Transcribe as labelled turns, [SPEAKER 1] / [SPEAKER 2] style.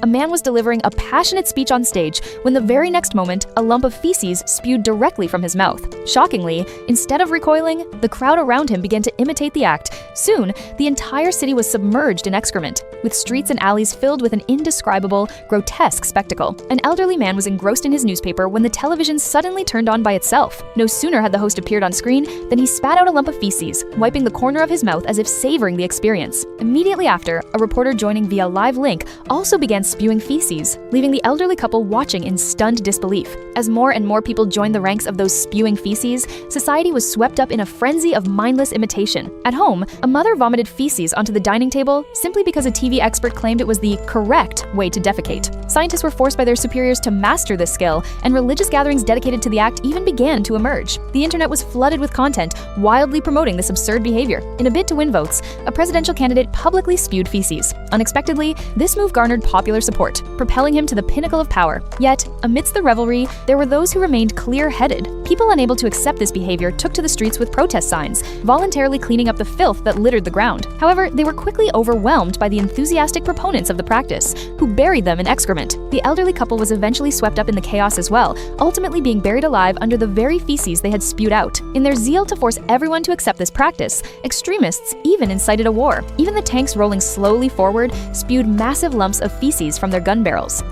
[SPEAKER 1] a man was delivering a passionate speech on stage when the very next moment, a lump of feces spewed directly from his mouth. Shockingly, instead of recoiling, the crowd around him began to imitate the act. Soon, the entire city was submerged in excrement, with streets and alleys filled with an indescribable, grotesque spectacle. An elderly man was engrossed in his newspaper when the television suddenly turned on by itself. No sooner had the host appeared on screen than he spat out a lump of feces, wiping the corner of his mouth as if savoring the experience. Immediately after, a reporter joining via live link also began spewing feces, leaving the elderly couple watching in stunned disbelief. As more and more people joined the ranks of those spewing feces, society was swept up in a frenzy of mindless imitation. At home, a mother vomited feces onto the dining table simply because a TV expert claimed it was the correct way to defecate. Scientists were forced by their superiors to master this skill, and religious gatherings dedicated to the act even began to emerge. The internet was flooded with content wildly promoting this absurd behavior. In a bid to win votes, a presidential candidate publicly spewed feces. Unexpectedly, this move garnered popular support, propelling him to the pinnacle of power. Yet, amidst the revelry, there were those who remained clear-headed. People unable to accept this behavior took to the streets with protest signs, voluntarily cleaning up the filth that littered the ground. However, they were quickly overwhelmed by the enthusiastic proponents of the practice, who buried them in excrement. The elderly couple was eventually swept up in the chaos as well, ultimately being buried alive under the very feces they had spewed out. In their zeal to force everyone to accept this practice, extremists even incited a war. Even the tanks rolling slowly forward spewed massive lumps of feces from their gun barrels.